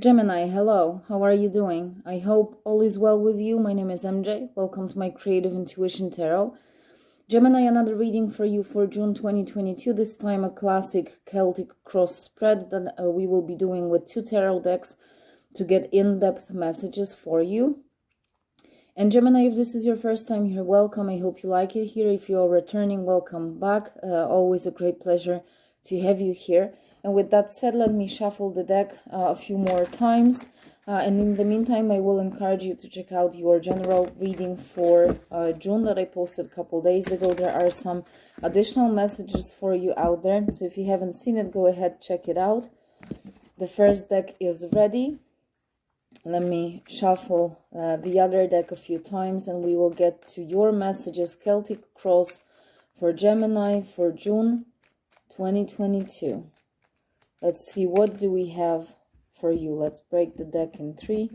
Gemini, hello, how are you doing? I hope all is well with you. My name is MJ. Welcome to my Creative Intuition Tarot. Gemini, another reading for you for June 2022. This time a classic Celtic cross spread that we will be doing with two tarot decks to get in-depth messages for you. And Gemini, if this is your first time here, welcome. I hope you like it here. If you are returning, welcome back. Always a great pleasure to have you here. And with that said, let me shuffle the deck a few more times. And in the meantime, I will encourage you to check out your general reading for June that I posted a couple days ago. There are some additional messages for you out there. So if you haven't seen it, go ahead, check it out. The first deck is ready. Let me shuffle the other deck a few times and we will get to your messages. Celtic cross for Gemini for June 2022. Let's see, what do we have for you? Let's break the deck in three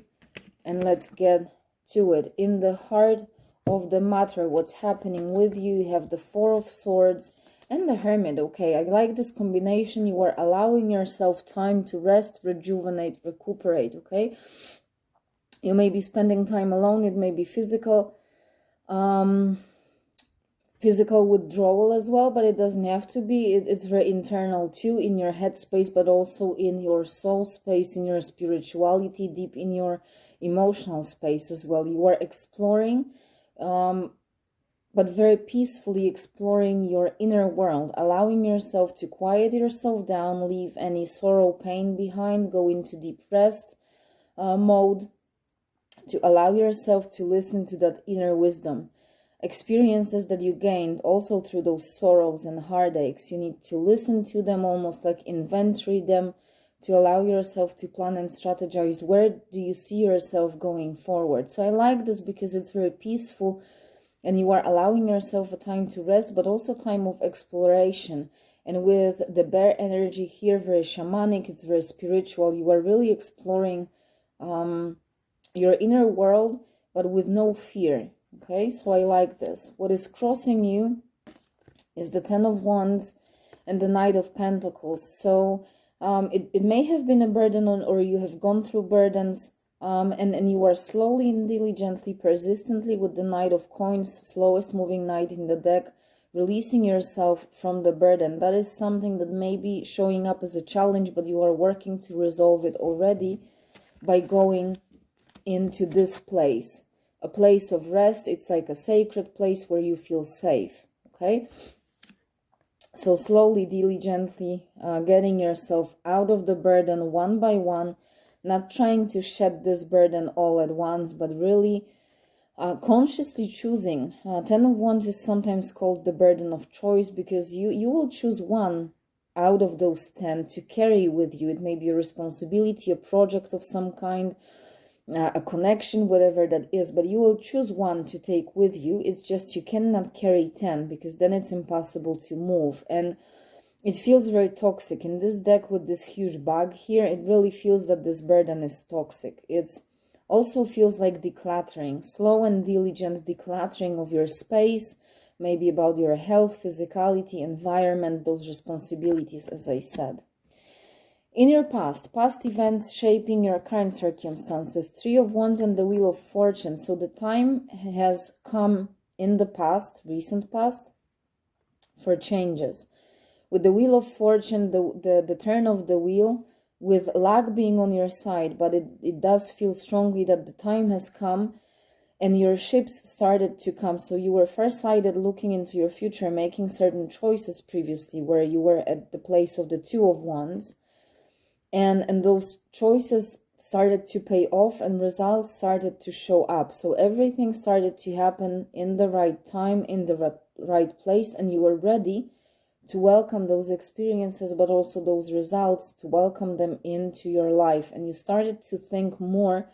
and let's get to it. In the heart of the matter, what's happening with you, you have the Four of Swords and the Hermit. Okay, I like this combination. You are allowing yourself time to rest, rejuvenate, recuperate, okay? You may be spending time alone. It may be physical withdrawal as well, but it doesn't have to be. It's very internal too, in your head space, but also in your soul space, in your spirituality, deep in your emotional space as well. You are exploring, but very peacefully exploring your inner world, allowing yourself to quiet yourself down, leave any sorrow, pain behind, go into deep rest mode, to allow yourself to listen to that inner wisdom. Experiences that you gained also through those sorrows and heartaches, you need to listen to them, almost like inventory them, to allow yourself to plan and strategize. Where do you see yourself going forward? So I like this because it's very peaceful and you are allowing yourself a time to rest, but also time of exploration. And with the bear energy here, very shamanic, it's very spiritual. You are really exploring your inner world, but with no fear. Okay, so I like this. What is crossing you is the Ten of Wands and the Knight of Pentacles. So it may have been a burden on, or you have gone through burdens, and you are slowly and diligently, persistently with the Knight of Coins, slowest moving knight in the deck, releasing yourself from the burden. That is something that may be showing up as a challenge, but you are working to resolve it already by going into this place. A place of rest. It's like a sacred place where you feel safe. Okay, so slowly, diligently getting yourself out of the burden one by one, not trying to shed this burden all at once, but really consciously choosing. Ten of Wands is sometimes called the burden of choice, because you will choose one out of those 10 to carry with you. It may be a responsibility, a project of some kind, a connection, whatever that is, but you will choose one to take with you. It's just you cannot carry 10, because then it's impossible to move, and it feels very toxic. In this deck with this huge bag here, it really feels that this burden is toxic. It's also feels like decluttering, slow and diligent decluttering of your space, maybe about your health, physicality, environment, those responsibilities, as I said. In your past events shaping your current circumstances, Three of Wands and the Wheel of Fortune. So the time has come in the past, recent past, for changes. With the Wheel of Fortune, the turn of the wheel, with luck being on your side, but it does feel strongly that the time has come and your ships started to come. So you were farsighted, looking into your future, making certain choices previously, where you were at the place of the Two of Wands. And those choices started to pay off and results started to show up. So everything started to happen in the right time, in the right place, and you were ready to welcome those experiences, but also those results, to welcome them into your life. And you started to think more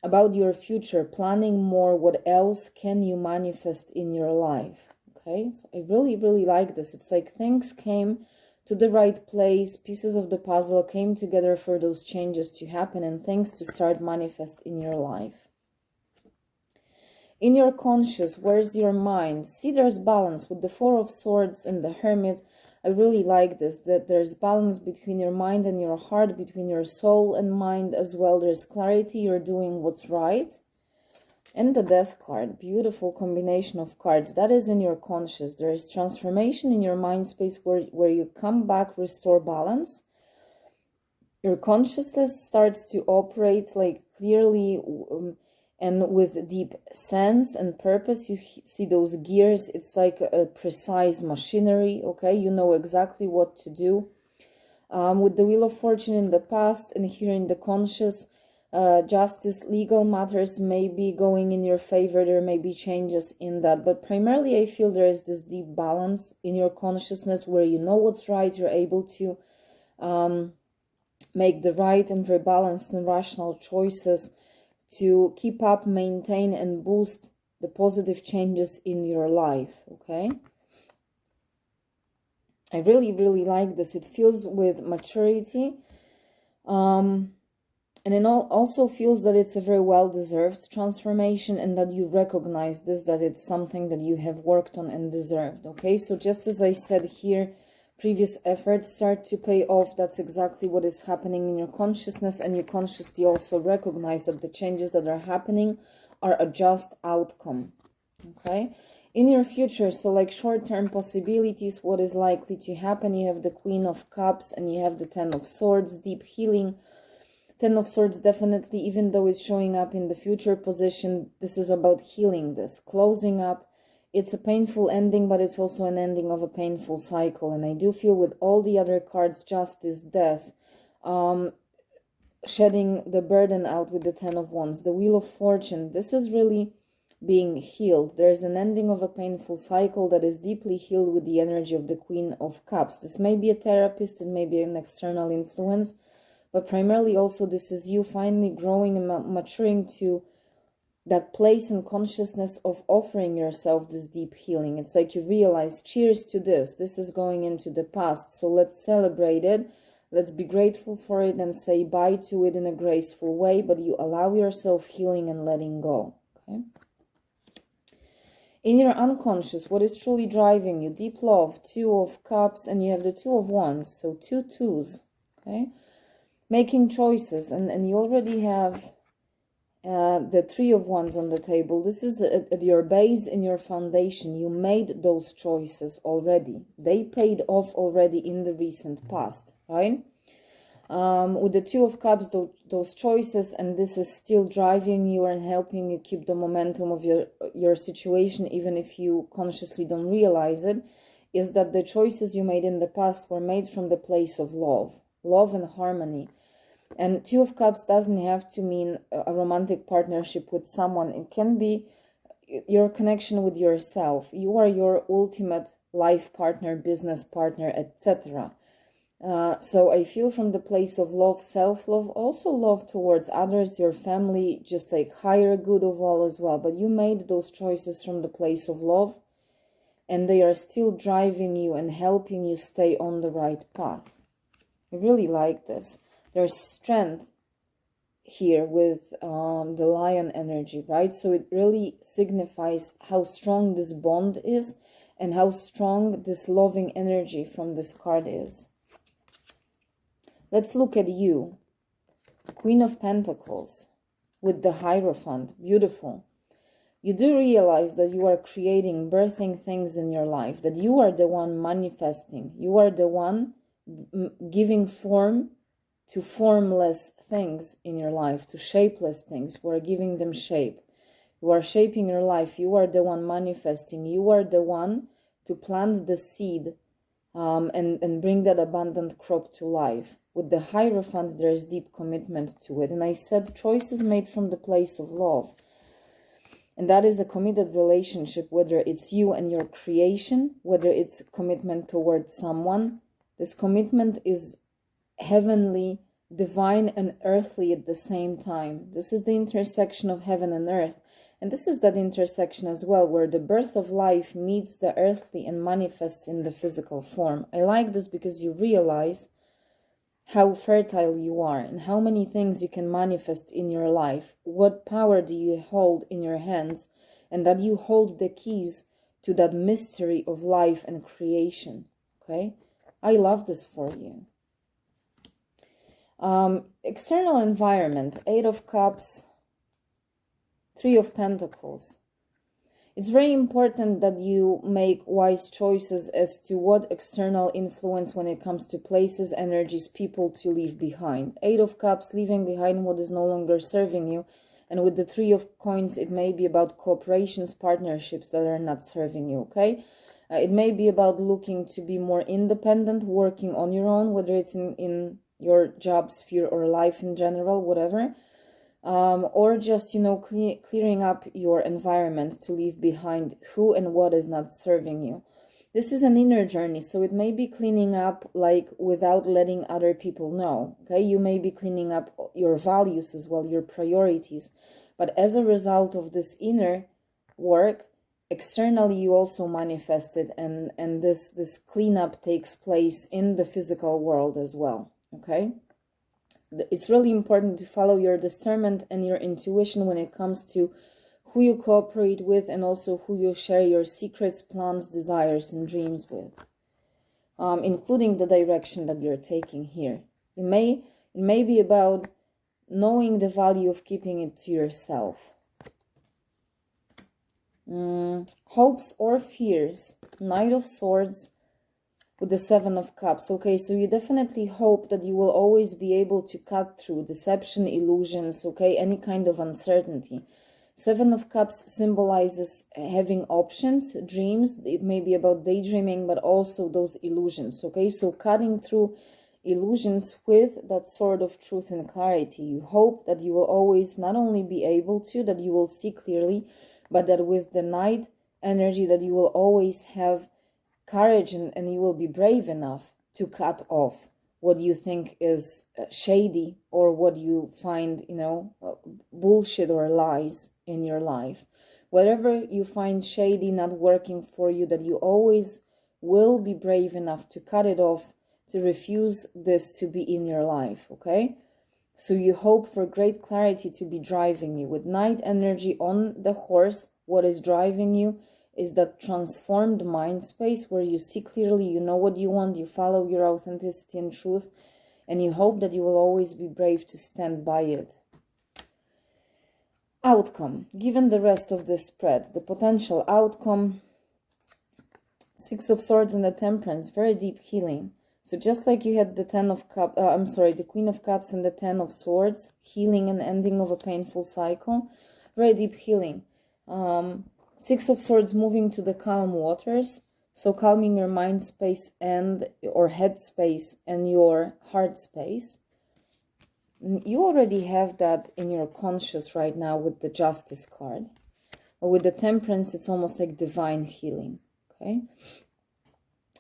about your future, planning more what else can you manifest in your life. Okay, so I really, really like this. It's like things came to the right place, pieces of the puzzle came together for those changes to happen and things to start manifest in your life. In your conscious, where's your mind? See, there's balance with the Four of Swords and the Hermit. I really like this, that there's balance between your mind and your heart, between your soul and mind as well. There's clarity, you're doing what's right. And the Death card, beautiful combination of cards. That is in your conscious. There is transformation in your mind space where you come back, restore balance. Your consciousness starts to operate like clearly and with deep sense and purpose. You see those gears. It's like a precise machinery, okay? You know exactly what to do. With the Wheel of Fortune in the past and here in the conscious, justice, legal matters may be going in your favor. There may be changes in that, but primarily I feel there is this deep balance in your consciousness where you know what's right. You're able to make the right and very balanced and rational choices to keep up, maintain, and boost the positive changes in your life, okay? I really, really like this. It feels with maturity. And it also feels that it's a very well-deserved transformation and that you recognize this, that it's something that you have worked on and deserved, okay? So just as I said here, previous efforts start to pay off. That's exactly what is happening in your consciousness, and you consciously also recognize that the changes that are happening are a just outcome, okay? In your future, so like short-term possibilities, what is likely to happen, you have the Queen of Cups and you have the Ten of Swords, deep healing. Ten of Swords, definitely, even though it's showing up in the future position, this is about healing this, closing up. It's a painful ending, but it's also an ending of a painful cycle. And I do feel with all the other cards, Justice, Death, shedding the burden out with the Ten of Wands, the Wheel of Fortune, this is really being healed. There's an ending of a painful cycle that is deeply healed with the energy of the Queen of Cups. This may be a therapist, it may be an external influence, but primarily also this is you finally growing and maturing to that place and consciousness of offering yourself this deep healing. It's like you realize, cheers to this. This is going into the past, so let's celebrate it. Let's be grateful for it and say bye to it in a graceful way, but you allow yourself healing and letting go, okay? In your unconscious, what is truly driving you? Deep love, Two of Cups, and you have the Two of Wands, so two twos, okay? Making choices, and you already have the Three of Wands on the table. This is at your base, in your foundation. You made those choices already. They paid off already in the recent past, right? With the Two of Cups, those choices, and this is still driving you and helping you keep the momentum of your situation, even if you consciously don't realize it, is that the choices you made in the past were made from the place of love and harmony. And Two of Cups doesn't have to mean a romantic partnership with someone. It can be your connection with yourself. You are your ultimate life partner, business partner, etc. So I feel from the place of love, self-love, also love towards others, your family, just like higher good of all as well. But you made those choices from the place of love, and they are still driving you and helping you stay on the right path. I really like this. There's strength here with the lion energy, right? So it really signifies how strong this bond is and how strong this loving energy from this card is. Let's look at you, Queen of Pentacles with the Hierophant. Beautiful. You do realize that you are creating, birthing things in your life, that you are the one manifesting. You are the one giving form to formless things in your life, to shapeless things. You are giving them shape. You are shaping your life. You are the one manifesting. You are the one to plant the seed and bring that abundant crop to life. With the Hierophant, there is deep commitment to it. And I said choices made from the place of love. And that is a committed relationship, whether it's you and your creation, whether it's commitment towards someone. This commitment is heavenly, divine, and earthly at the same time. This is the intersection of heaven and earth. And this is that intersection as well, where the birth of life meets the earthly and manifests in the physical form. I like this because you realize how fertile you are and how many things you can manifest in your life. What power do you hold in your hands, and that you hold the keys to that mystery of life and creation, okay? I love this for you. External environment, 8 of Cups, 3 of Pentacles. It's very important that you make wise choices as to what external influence when it comes to places, energies, people to leave behind. 8 of Cups, leaving behind what is no longer serving you. And with the 3 of Coins, it may be about cooperations, partnerships that are not serving you, okay? It may be about looking to be more independent, working on your own, whether it's in your job sphere or life in general, whatever. Or just, you know, clearing up your environment to leave behind who and what is not serving you. This is an inner journey, so it may be cleaning up like without letting other people know, okay? You may be cleaning up your values as well, your priorities. But as a result of this inner work, externally you also manifest it, and this cleanup takes place in the physical world as well, okay? It's really important to follow your discernment and your intuition when it comes to who you cooperate with and also who you share your secrets, plans, desires, and dreams with, including the direction that you're taking here. It may be about knowing the value of keeping it to yourself. Hopes or fears, Knight of Swords, with the 7 of Cups. Okay, so you definitely hope that you will always be able to cut through deception, illusions, okay, any kind of uncertainty. 7 of Cups symbolizes having options, dreams. It may be about daydreaming, but also those illusions, okay? So cutting through illusions with that sort of truth and clarity. You hope that you will always not only be able to, that you will see clearly, but that with the Knight energy that you will always have courage and you will be brave enough to cut off what you think is shady or what you find, you know, bullshit or lies in your life. Whatever you find shady, not working for you, that you always will be brave enough to cut it off, to refuse this to be in your life, okay? So you hope for great clarity to be driving you. With Knight energy on the horse, what is driving you is that transformed mind space where you see clearly, you know what you want, you follow your authenticity and truth, and you hope that you will always be brave to stand by it. Outcome, given the rest of this spread, the potential outcome, 6 of Swords and the Temperance, very deep healing. So just like you had the 10 of Cups, the Queen of Cups and the 10 of Swords, healing and ending of a painful cycle, very deep healing. 6 of Swords moving to the calm waters, so calming your mind space and or head space and your heart space. You already have that in your conscious right now with the Justice card. Or with the Temperance, it's almost like divine healing, okay?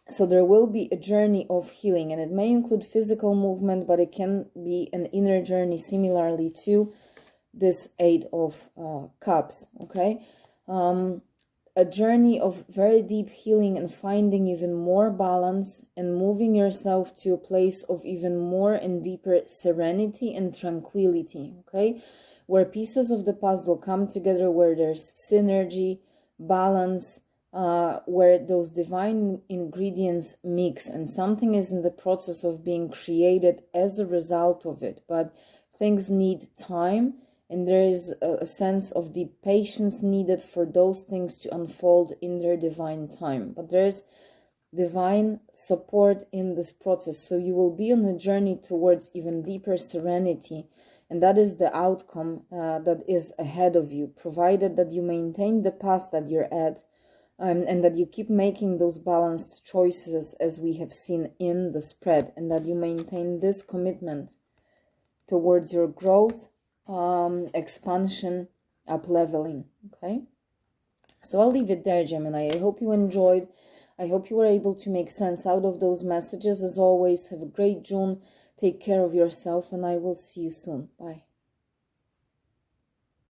So there will be a journey of healing, and it may include physical movement, but it can be an inner journey similarly to this 8 of Cups, okay? A journey of very deep healing and finding even more balance and moving yourself to a place of even more and deeper serenity and tranquility, okay? Where pieces of the puzzle come together, where there's synergy, balance, where those divine ingredients mix and something is in the process of being created as a result of it. But things need time, and there is a sense of deep patience needed for those things to unfold in their divine time. But there's divine support in this process. So you will be on a journey towards even deeper serenity. And that is the outcome that is ahead of you, provided that you maintain the path that you're at, and that you keep making those balanced choices as we have seen in the spread, and that you maintain this commitment towards your growth, expansion, up-leveling, okay? So I'll leave it there, Gemini. I hope you enjoyed. I hope you were able to make sense out of those messages. As always, have a great June. Take care of yourself, and I will see you soon. Bye.